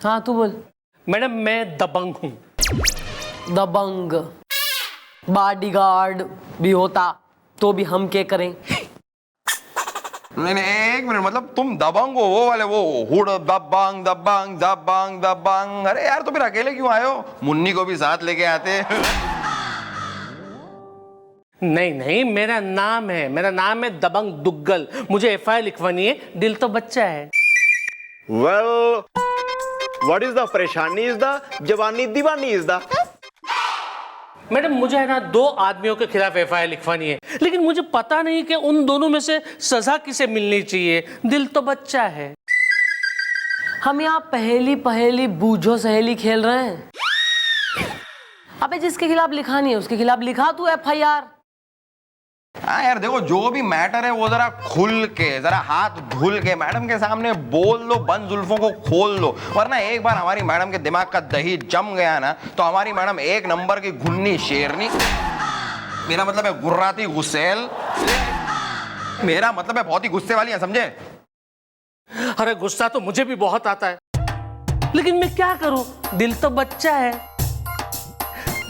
हाँ तू बोल। मैडम मैं दबंग हूँ। दबंग बॉडीगार्ड भी होता तो भी हम क्या करें। नहीं नहीं, एक मिनट, मतलब तुम दबंग हो, वो वाले, वो हुड दबंग दबंग दबंग दबंग। अरे यार, तो फिर अकेले क्यों आए हो? मुन्नी को भी साथ लेके आते। नहीं नहीं, मेरा नाम है दबंग दुग्गल। मुझे एफआईआर लिखवानी है, दिल तो बच्चा है। Well, what is the परेशानी is the जवानी दीवानी is the। मैडम मुझे है ना 2 आदमियों के खिलाफ एफआईआर लिखवानी है, लेकिन मुझे पता नहीं कि उन दोनों में से सजा किसे मिलनी चाहिए। दिल तो बच्चा है। हम यहाँ पहेली पहेली बूझो सहेली खेल रहे हैं। अबे जिसके खिलाफ लिखानी है उसके खिलाफ लिखा तू एफआईआर। हाँ यार देखो, जो भी मैटर है वो जरा खुल के, जरा हाथ धुल के मैडम के सामने बोल लो, बंद जुल्फों को खोल लो। वरना एक बार हमारी मैडम के दिमाग का दही जम गया ना, तो हमारी मैडम 1 नंबर की घुन्नी शेरनी, मेरा मतलब है गुर्राती गुस्सेल, मेरा मतलब है बहुत ही गुस्से वाली है, समझे? अरे गुस्सा तो मुझे भी बहुत आता है, लेकिन मैं क्या करूं, दिल तो बच्चा है।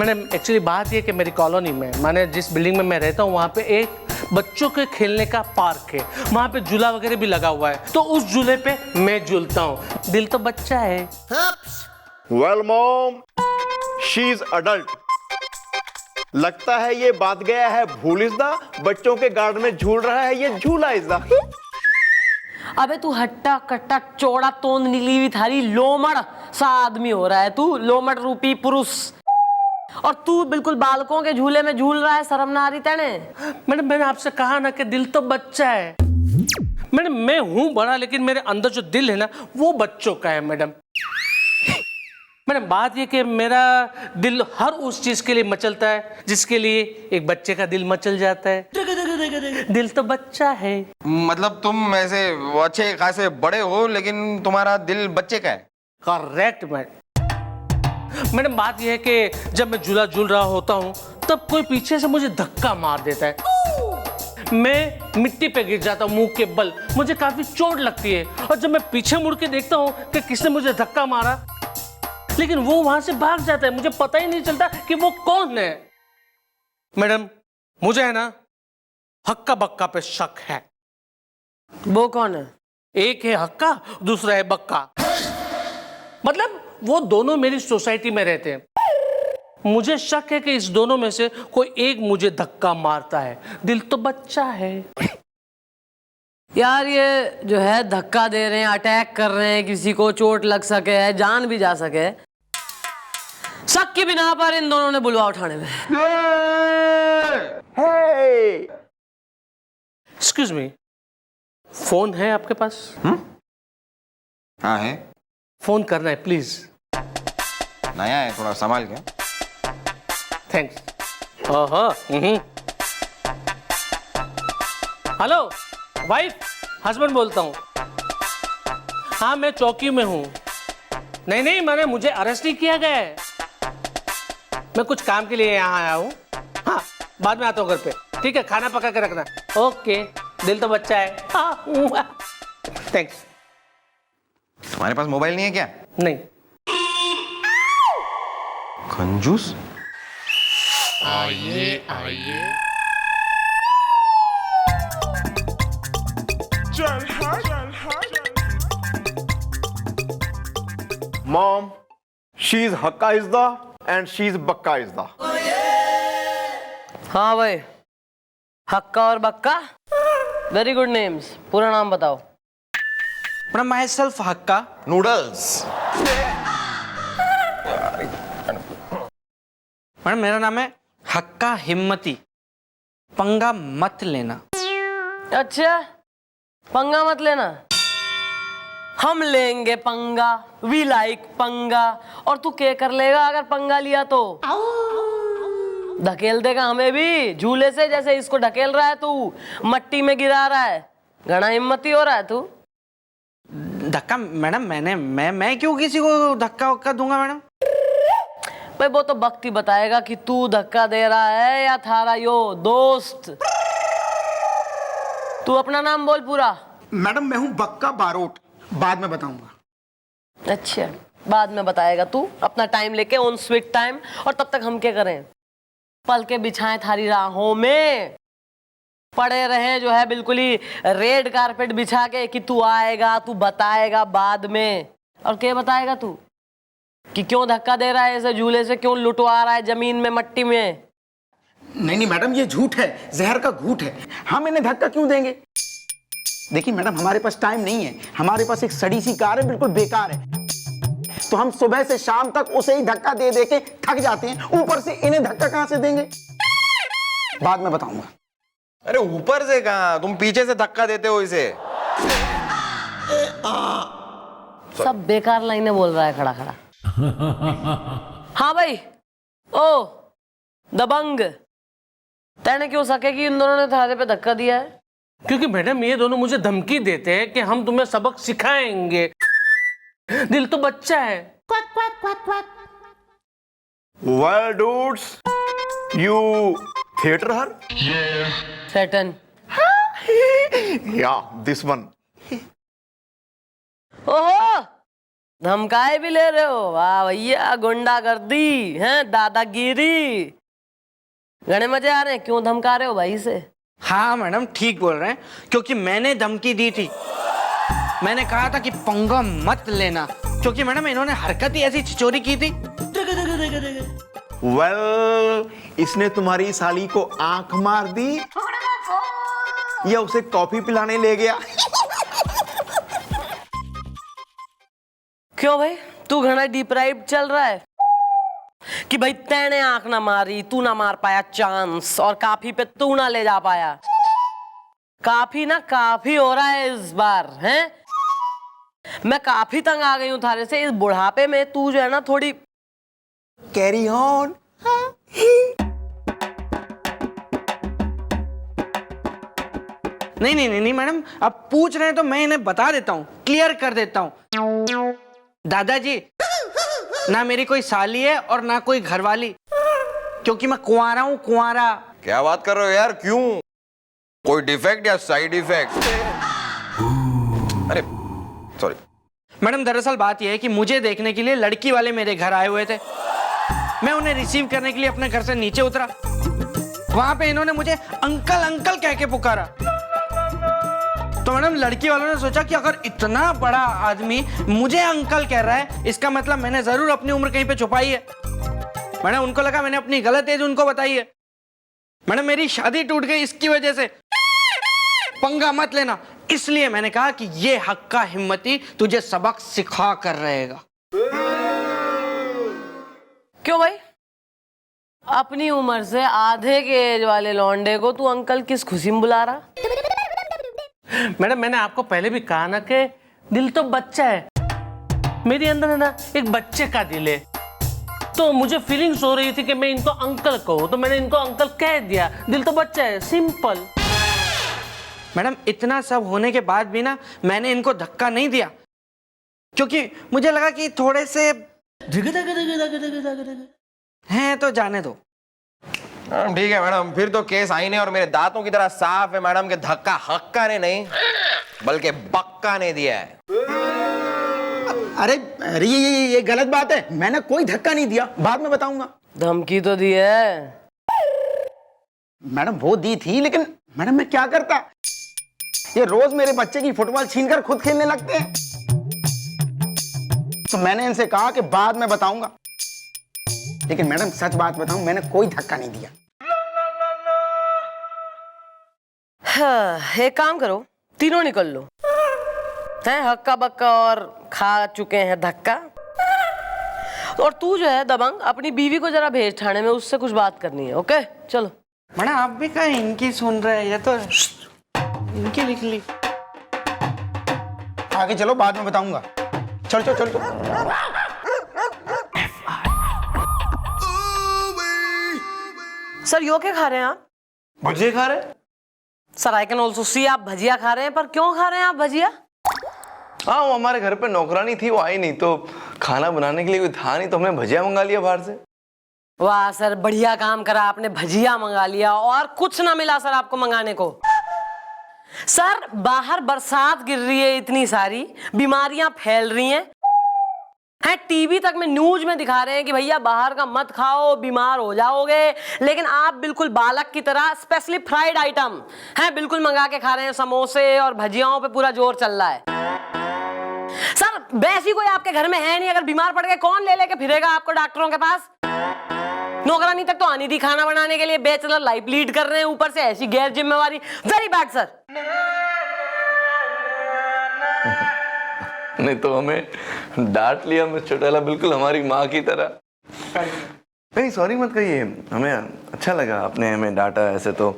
मैडम एक्चुअली बात ये कि मेरी कॉलोनी में, माने जिस बिल्डिंग में मैं रहता हूँ, वहाँ पे एक बच्चों के खेलने का पार्क है। वहाँ पे झूला वगैरह भी लगा हुआ है, तो उस झूले पे मैं झूलता हूँ। दिल तो बच्चा है। Well mom, she is adult। लगता है ये बात गया है भूल इस दा, बच्चों के गार्डन में झूल रहा है ये झूला इस दा। अबे तू हट्टा कट्टा चौड़ा तोंद निकली हुई थारी लोमड़ सा आदमी हो रहा है तू, लोमड़ रूपी पुरुष। और तू बिल्कुल बालकों के झूले में झूल रहा है, शर्म ना आ रही तेने? मैडम मैंने आपसे कहा ना कि दिल तो बच्चा है। मैडम मैं हूँ बड़ा, लेकिन मेरे अंदर जो दिल है ना वो बच्चों का है। मैडम बात ये कि मेरा दिल हर उस चीज के लिए मचलता है जिसके लिए एक बच्चे का दिल मचल जाता है। दिल तो बच्चा है। मतलब तुम ऐसे अच्छे खासे बड़े हो, लेकिन तुम्हारा दिल बच्चे का है। करेक्ट मैडम बात यह है कि जब मैं झूला झूल रहा होता हूँ तब कोई पीछे से मुझे धक्का मार देता है। मैं मिट्टी पे गिर जाता हूँ मुंह के बल, मुझे काफी चोट लगती है। और जब मैं पीछे मुड़ के देखता हूँ कि किसने मुझे धक्का मारा, लेकिन वो वहां से भाग जाता है, मुझे पता ही नहीं चलता कि वो कौन है। मैडम मुझे है ना हक्का बक्का पे शक है। वो कौन है? एक है हक्का, दूसरा है बक्का। मतलब वो दोनों मेरी सोसाइटी में रहते हैं। मुझे शक है कि इस दोनों में से कोई एक मुझे धक्का मारता है। दिल तो बच्चा है। यार ये जो है धक्का दे रहे हैं, अटैक कर रहे हैं, किसी को चोट लग सके है, जान भी जा सके, शक की बिना पर इन दोनों ने बुलवा उठाने में। एक्सक्यूज मी, फोन है आपके पास? हाँ है, फोन करना है प्लीज। नया है, थोड़ा संभाल के। थैंक्स। ओहो। हेलो वाइफ, हस्बैंड बोलता हूँ। हाँ मैं चौकी में हूँ। नहीं मैंने मुझे अरेस्ट नहीं किया गया है, मैं कुछ काम के लिए यहाँ आया हूँ। हाँ बाद में आता हूँ घर पे, ठीक है? खाना पका के रखना। ओके, दिल तो बच्चा है। थैंक्स। तुम्हारे पास मोबाइल नहीं है क्या? नहीं। कंजूस। आइए Mom, she is hakka is the and she is बक्का is the। हाँ भाई, हक्का और बक्का, वेरी गुड नेम्स। पूरा नाम बताओ। Madam my self hakka noodles. Madam मेरा नाम है हक्का हिम्मती। पंगा मत लेना। अच्छा, पंगा मत लेना। हम लेंगे पंगा, वी लाइक पंगा। और तू क्या कर लेगा अगर पंगा लिया तो? धकेल देगा हमें भी झूले से, जैसे इसको ढकेल रहा है तू, मट्टी में गिरा रहा है। घना हिम्मती हो रहा है तू। धक्का मैडम मैं क्यों किसी को धक्का वक्का दूंगा मैडम? भाई वो तो वक्त ही बताएगा कि तू धक्का दे रहा है या थारा यो दोस्त। तू अपना नाम बोल पूरा। मैडम मैं हूं बक्का बारोट, बाद में बताऊंगा। अच्छा, बाद में बताएगा तू, अपना टाइम लेके, ऑन स्वीट टाइम। और तब तक हम क्या करें? पल के बिछाएं थारी राहों में, पड़े रहे जो है बिल्कुल ही रेड कारपेट बिछा के कि तू आएगा, तू बताएगा बाद में। और क्या बताएगा तू कि क्यों धक्का दे रहा है ऐसे झूले से, क्यों लुटवा रहा है जमीन में, मट्टी में? नहीं मैडम, ये झूठ है, जहर का घूंट है। हम इन्हें धक्का क्यों देंगे? देखिए मैडम, हमारे पास टाइम नहीं है, हमारे पास एक सड़ी सी कार है, बिल्कुल बेकार है। तो हम सुबह से शाम तक उसे ही धक्का दे दे के थक जाते हैं, ऊपर से इन्हें धक्का कहां से देंगे? बाद में बताऊंगा। अरे ऊपर से कहां, तुम पीछे से धक्का देते हो इसे। सब बेकार लाइनें बोल रहा है खड़ा खड़ा। हाँ भाई, ओ दबंग, तेने क्यों सके कि इन दोनों ने थारे पे धक्का दिया है? क्योंकि मैडम ये दोनों मुझे धमकी देते हैं कि हम तुम्हें सबक सिखाएंगे। दिल तो बच्चा है। Well dudes, you theatre her? Satan. Yeah this one. ओहो, धमकाए भी ले रहे हो? वाह भैया, गुंडागर्दी है, दादागिरी। घने मजे आ रहे हैं। क्यों धमका रहे हो भाई से? हाँ मैडम, ठीक बोल रहे हैं, क्योंकि मैंने धमकी दी थी। मैंने कहा था कि पंगा मत लेना, क्योंकि मैडम इन्होंने हरकत ही ऐसी छिचोरी की थी। वेल, इसने तुम्हारी साली को आंख मार दी या उसे कॉफी पिलाने ले गया? क्यों भाई, तू घना डिप्राइव्ड चल रहा है कि भाई तेने आंख ना मारी, तू ना मार पाया चांस, और काफी पे तू ना ले जा पाया? काफी ना काफी हो रहा है इस बार, हैं? मैं काफी तंग आ गई हूं थारे से। इस बुढ़ापे में तू जो है ना थोड़ी कैरी ऑन। नहीं नहीं नहीं मैडम, अब पूछ रहे हैं तो मैं इन्हें बता देता हूँ, क्लियर कर देता हूँ। दादाजी, ना मेरी कोई साली है और ना कोई घरवाली, क्योंकि मैं कुंवारा हूँ, कुंवारा। क्या बात कर रहे हो यार, क्यों? कोई डिफेक्ट या साइड इफेक्ट? अरे सॉरी मैडम, दरअसल बात यह है कि मुझे देखने के लिए लड़की वाले मेरे घर आए हुए थे। मैं उन्हें रिसीव करने के लिए अपने घर से नीचे उतरा। वहां पे इन्होंने मुझे अंकल अंकल कह के पुकारा। तो मैडम, लड़की वालों ने सोचा कि अगर इतना बड़ा आदमी मुझे अंकल कह रहा है, इसका मतलब मैंने जरूर अपनी उम्र कहीं पे छुपाई है। मैडम, उनको लगा मैंने अपनी गलत एज उनको बताई है। मैडम, मेरी शादी टूट गई इसकी वजह से। पंगा मत लेना, इसलिए मैंने कहा कि ये हक्का हिम्मती तुझे सबक सिखा कर रहेगा। क्यों भाई, अपनी उम्र से आधे के एज वाले लौंडे को तू अंकल किस खुशी में बुला रहा? मैडम, मैंने आपको पहले भी कहा ना कि दिल तो बच्चा है। मेरे अंदर है ना एक बच्चे का दिल है। तो मुझे फीलिंग्स हो रही थी कि मैं इनको अंकल कहूं, तो मैंने इनको अंकल कह दिया। दिल तो बच्चा है, सिंपल। मैडम, इतना सब होने के बाद भी ना मैंने इनको धक्का नहीं दिया, क्योंकि मुझे लगा कि थोड़े से हैं, तो जाने दो। ठीक है मैडम, फिर तो केस आईने और मेरे दांतों की तरह साफ है मैडम के धक्का हक्का ने नहीं बल्कि बक्का ने दिया है। अरे अरे ये गलत बात है, मैंने कोई धक्का नहीं दिया, बाद में बताऊंगा। धमकी तो दी है मैडम, वो दी थी, लेकिन मैडम मैं क्या करता? ये रोज मेरे बच्चे की फुटबॉल छीनकर खुद खेलने लगते हैं। तो मैंने इनसे कहा कि बाद में बताऊंगा, लेकिन मैडम सच बात बताऊं, मैंने कोई धक्का नहीं दिया। हाँ, एक काम करो, तीनों निकल लो। हैं, हक्का बक्का और खा चुके हैं धक्का। और तू जो है दबंग, अपनी बीवी को जरा भेज थाने में, उससे कुछ बात करनी है। ओके, चलो। मैडम, आप भी कहीं इनकी सुन रहे हैं? ये तो इनकी लिख ली। आगे चलो, बाद में बताऊंगा। चल चल चल चल। सर, यो क्या खा रहे हैं आप? भजिए खा रहे? Sir, I can also see आप भजिया खा रहे हैं, पर क्यों खा रहे हैं आप भजिया? हाँ, वो हमारे घर पे नौकरानी थी, वो आई नहीं, तो खाना बनाने के लिए कोई था नहीं, तो हमने भजिया मंगा लिया बाहर से। वाह सर, बढ़िया काम करा आपने, भजिया मंगा लिया। और कुछ ना मिला सर आपको मंगाने को? सर, बाहर बरसात गिर रही है इतनी सारी, बीमारियां फैल रही हैं, टीवी तक में न्यूज में दिखा रहे हैं कि भैया बाहर का मत खाओ, बीमार हो जाओगे, लेकिन आप बिल्कुल बालक की तरह स्पेशली फ्राइड आइटम हैं बिल्कुल मंगा के खा रहे हैं। समोसे और भजियाओं पे पूरा जोर चल रहा है। सर वैसी कोई आपके घर में है नहीं, अगर बीमार पड़ गए कौन ले लेके फिरेगा आपको डॉक्टरों के पास? नौकरानी तक तो आनी थी खाना बनाने के लिए, बैचलर लाइफ लीड कर रहे हैं, ऊपर से ऐसी गैर जिम्मेवारी। Very bad sir. नहीं तो हमें डांट लिया मिस चौटाला, बिल्कुल हमारी माँ की तरह। नहीं सॉरी मत कहिए, हमें अच्छा लगा आपने हमें डांटा। ऐसे तो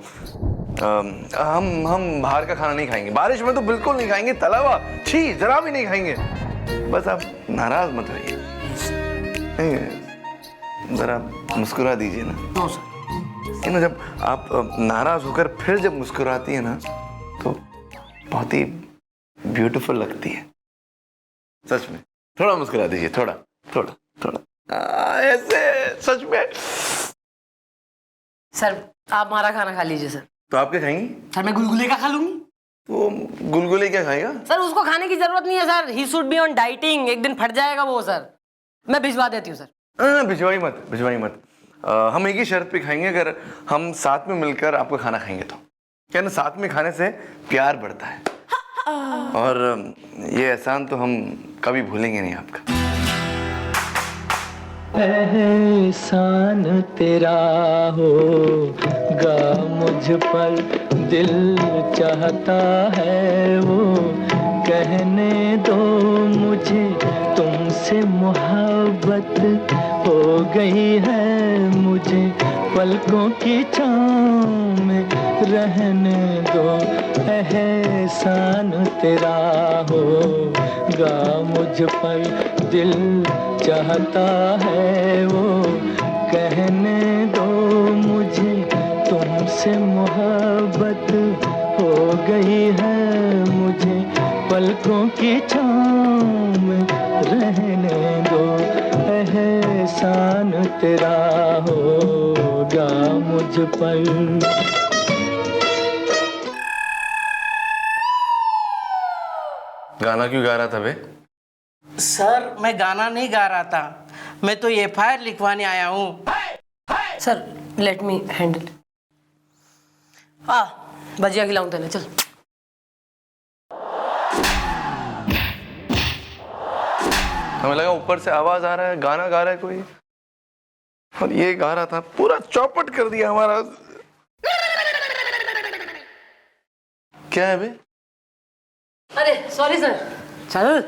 हम बाहर का खाना नहीं खाएंगे, बारिश में तो बिल्कुल नहीं खाएंगे, तला हुआ छी जरा भी नहीं खाएंगे। बस आप नाराज मत रहिए, जरा मुस्कुरा दीजिए ना। No sir. ना जब आप नाराज होकर फिर जब मुस्कुराती है ना तो बहुत ही ब्यूटीफुल लगती है। सच में थोड़ा मुस्कुरा दीजिए, थोड़ा थोड़ा थोड़ा ऐसे सच में। सर आप हमारा खाना खा लीजिए सर। तो आप क्या खाएंगी? सर मैं गुलगुले का खा लूंगी। वो गुलगुले क्या खाएगा? सर उसको खाने की जरूरत नहीं है sir, he should be on dieting, एक दिन फट जाएगा वो सर। मैं भिजवा देती हूँ सर। भिजवाई मत, भिजवाई मत। हम एक ही शर्त पे खाएंगे, अगर हम साथ में मिलकर आपका खाना खाएंगे तो। क्या ना, साथ में खाने से प्यार बढ़ता है, और ये एहसान तो हम कभी भूलेंगे नहीं आपका। एहसान तेरा होगा मुझ पर, दिल चाहता है वो कहने दो मुझे, तुमसे मोहब्बत हो गई है मुझे, पलकों की छाँव में रहने दो। एहसान तेरा होगा मुझ पर, दिल चाहता है वो कहने दो मुझे, तुमसे मोहब्बत हो गई है मुझे, पलकों की छाँव में रहने दो। एहसान तेरा होगा मुझ पर। गाना क्यों गा रहा था बे? सर मैं गाना नहीं गा रहा था, मैं तो एफआईआर लिखवाने आया हूँ। Sir let me handle. Bhajiya खिलाऊं तेने, चल। हमें लगा ऊपर से आवाज आ रहा है, गाना गा रहा है कोई, और ये गा रहा था, पूरा चौपट कर दिया हमारा। क्या है बे? अरे सॉरी सर। चल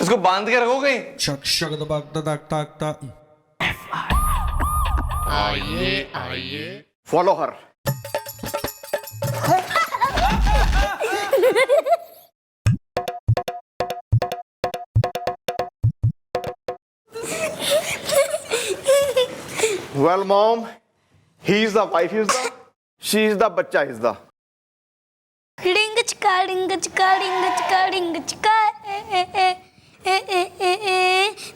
इसको बांध के रखो कहीं। Chuck shug the bug the duck duck duck. Follow her. Well, mom, he is the wife, is the, she is the बच्चा is the. डिंग चिका डिंग चिका डिंग चिका डिंग चिका ए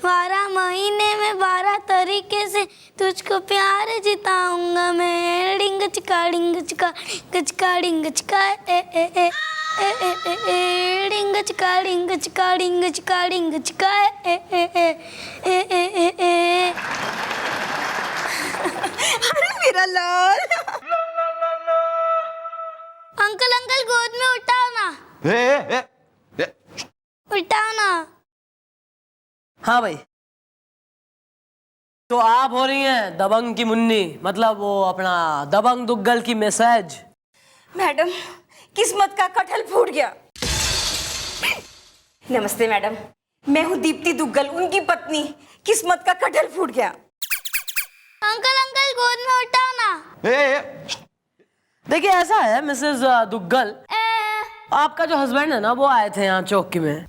12 महीने में 12 तरीके से तुझको प्यार जिताऊंगा मैं। डिंग चिका डिंग चिका चिका डिंग चिका डिंग चिका डिंग चिका डिंग चिका डिंग चिका अरे मेरा लाल। अंकल अंकल गोद में उठाओ ना, उठाओ ना। हाँ भाई, तो आप हो रही हैं दबंग की मुन्नी, मतलब वो अपना दबंग दुग्गल की मैसेज। मैडम किस्मत का कटहल फूट गया। नमस्ते मैडम, मैं हूँ दीप्ति दुग्गल, उनकी पत्नी। किस्मत का कटहल फूट गया। अंकल अंकल गोद में उठाओ ना। देखिए ऐसा है मिसेस दुग्गल, आपका जो हस्बैंड है ना वो आए थे यहाँ चौकी में।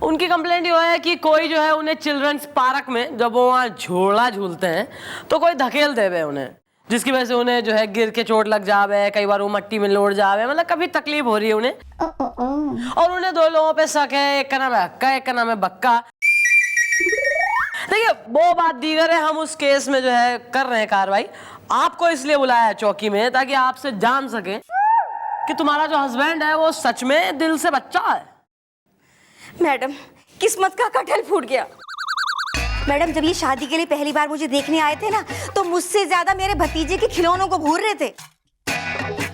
उनकी कंप्लेंट ये है कि कोई जो है उन्हें चिल्ड्रंस पार्क में जब वो वहाँ झूला झूलते हैं तो कोई धकेल देवे उन्हें, जिसकी वजह से उन्हें जो है गिर के चोट लग जावे, कई बार वो मट्टी में लौट जावे, मतलब कभी तकलीफ हो रही है उन्हें। और उन्हें 2 लोगों पे शक है, एक का नाम है हक्का, एक का नाम है बक्का। देखिए वो बात दीगर है, हम उस केस में जो है कर रहे हैं कार्रवाई। आपको इसलिए बुलाया है चौकी में ताकि आपसे जान सके कि तुम्हारा जो हस्बैंड है वो सच में दिल से बच्चा है। मैडम किस्मत का कटहल फूट गया। मैडम जब ये शादी के लिए पहली बार मुझे देखने आए थे ना, तो मुझसे ज्यादा मेरे भतीजे के खिलौनों को घूर रहे थे।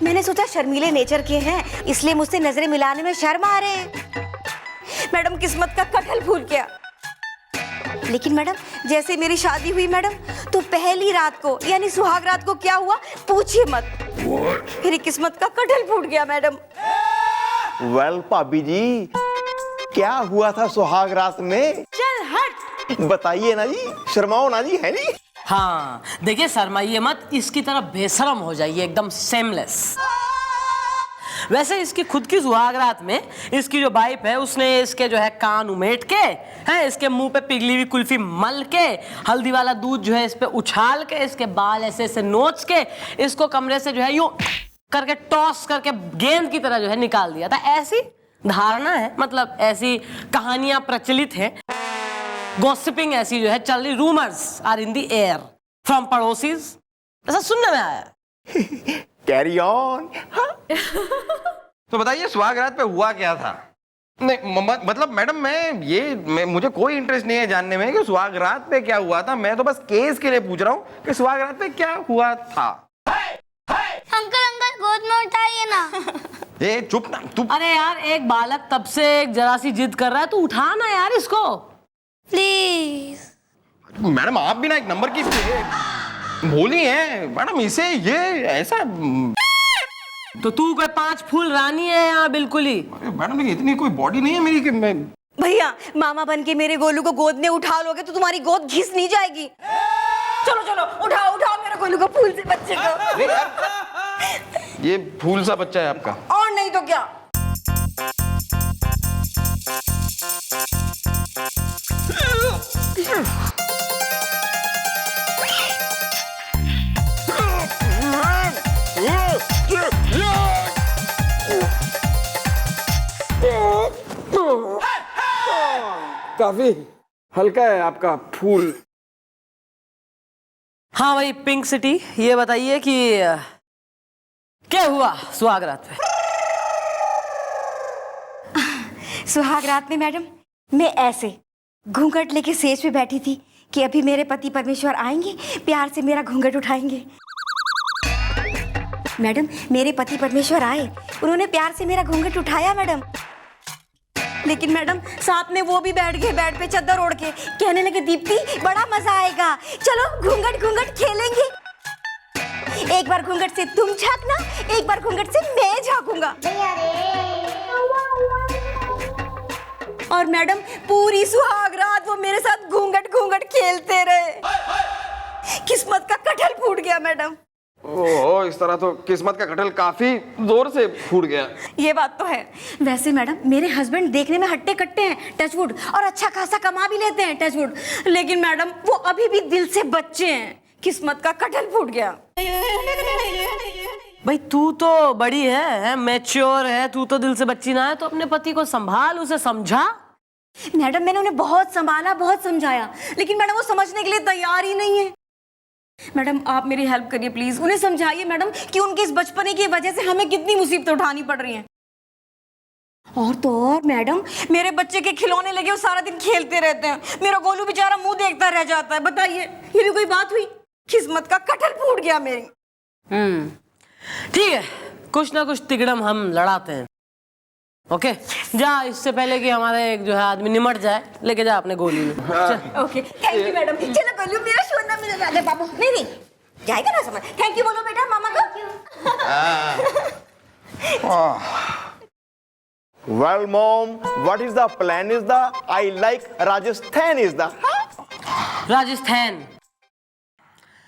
मैंने सोचा शर्मीले नेचर के हैं, इसलिए मुझसे नजरें मिलाने में शर्म आ रहे हैं। मैडम किस्मत का कटहल फूल गया। लेकिन मैडम जैसे मेरी शादी हुई मैडम, तो पहली रात को यानी सुहाग रात को क्या हुआ पूछिए मत। मेरी किस्मत का कटहल फूट गया मैडम। वेल भाभी जी, क्या हुआ था सुहाग रात में? चल हट। बताइए ना जी, शर्माओ ना जी, है नहीं? हाँ देखिए शर्माइए मत, इसकी तरह बेशरम हो जाइए, एकदम सेमलेस। वैसे इसकी खुद की सुहागरात में इसकी जो वाइफ है उसने इसके जो है कान उमेट के हैं, इसके मुंह पे पिघली हुई कुल्फी मल के, हल्दी वाला दूध जो है इस पे उछाल के, इसके बाल ऐसे ऐसे नोच के इसको कमरे से जो है यूं करके टॉस करके गेंद की तरह जो है निकाल दिया था। ऐसी धारणा है, मतलब ऐसी कहानियां प्रचलित हैं, गॉसिपिंग ऐसी जो है चल रही, rumours are in the air from पड़ोसीज, ऐसा सुनने में आया। Carry on. तो बताइए सुहागरात पे हुआ क्या था? नहीं मतलब मैडम मैं मुझे कोई इंटरेस्ट नहीं है जानने में कि सुहागरात पे क्या हुआ था। मैं तो बस केस के लिए पूछ रहा हूँ कि सुहागरात पे क्या हुआ था। अंकल अंकल गोद में उठाइए ना। ए चुप ना तू। अरे यार एक बालक तब से एक जरा सी जिद कर रहा है, तू उठा ना यार इसको प्लीज। मैडम आप भी ना एक नंबर की भोली है मैडम, इसे ये ऐसा। तो तू कोई 5 फूल रानी है यहाँ बिल्कुल ही। मैडम लेकिन इतनी कोई बॉडी नहीं है मेरी कि मैं। भैया मामा बन के मेरे गोलू को गोद में उठा लोगे तो तुम्हारी गोद घिस नहीं जाएगी। चलो चलो उठाओ उठाओ मेरे गोलू को, फूल से बच्चे को। ये फूल सा बच्चा है आपका? और नहीं तो क्या। काफी हल्का है आपका फूल। हाँ भाई पिंक सिटी, ये बताइए कि क्या हुआ सुहागरात पे? सुहागरात में मैडम मैं ऐसे घूंघट लेके सेज पे बैठी थी कि अभी मेरे पति परमेश्वर आएंगे, प्यार से मेरा घूंघट उठाएंगे। मैडम मेरे पति परमेश्वर आए, उन्होंने प्यार से मेरा घूंघट उठाया मैडम। लेकिन मैडम साथ में वो भी बैठ गए बेड पे चादर ओढ़ के, कहने लगे दीप्ति बड़ा मजा आएगा, चलो घूंघट घूंघट खेलेंगे। एक बार घूंघट से तुम झांकना, एक बार घूंघट से मैं झांकूंगा। और मैडम पूरी सुहाग रात वो मेरे साथ घूंघट घूंघट खेलते रहे। किस्मत का कटहल फूट गया मैडम। ओह इस तरह तो किस्मत का कटहल काफी जोर से फूट गया। ये बात तो है। वैसे मैडम मेरे हस्बैंड देखने में हट्टे कट्टे हैं टचवुड, और अच्छा खासा कमा भी लेते हैं टचवुड, लेकिन मैडम वो अभी भी दिल से बच्चे हैं। किस्मत का कटहल फूट गया। भाई तू तो बड़ी है मैच्योर है, तू तो दिल से बच्ची ना है, तो अपने पति को संभाल, उसे समझा। मैडम मैंने उन्हें बहुत संभाला बहुत समझाया, लेकिन मैडम वो समझने के लिए तैयार ही नहीं है। मैडम आप मेरी हेल्प करिए प्लीज, उन्हें समझाइए मैडम कि उनके इस बचपने की वजह से हमें कितनी मुसीबतें उठानी पड़ रही हैं। और तो और मैडम मेरे बच्चे के खिलौने लगे, वो सारा दिन खेलते रहते हैं, मेरा गोलू बेचारा मुंह देखता रह जाता है। बताइए ये भी कोई बात हुई? किस्मत का कटहल फूट गया मेरी। ठीक है, कुछ ना कुछ तिगड़म हम लड़ाते हैं। ओके जा, इससे पहले कि हमारे एक जो है आदमी निमट जाए, लेके जा अपने गोली में। Okay thank you madam. चलो गोलू मेरा सोना मेरा राजा बाबू। नहीं नहीं जाएगा ना समझ। थैंक यू बोलो बेटा मामा को। Well, mom, what is the plan? Is the I like Rajasthan? Is the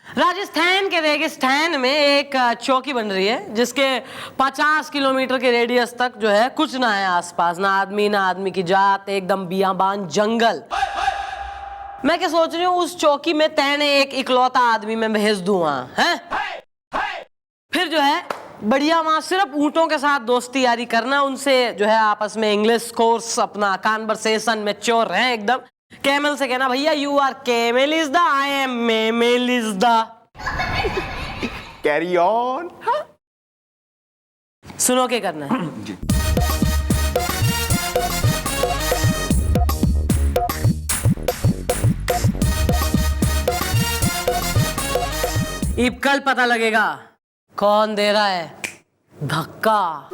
Rajasthan के रेगिस्तान में एक चौकी बन रही है जिसके 50 किलोमीटर के रेडियस तक जो है कुछ ना है आसपास, ना आदमी की जात, एकदम बियाबान जंगल। मैं क्या सोच रही हूँ उस चौकी में तैने एक इकलौता आदमी में भेज दूँ वहाँ, हैं? फिर जो है बढ़िया वहाँ सिर्फ ऊँटों के साथ दोस्ती यारी करना, उनसे जो है आपस में इंग्लिश कोर्स अपना कॉन्वर्सेशन मैच्योर रहे एकदम। कैमल से कहना भैया you are camel is the, I am mammal is the. carry on? सुनो क्या करना है। अब कल पता लगेगा कौन दे रहा है धक्का।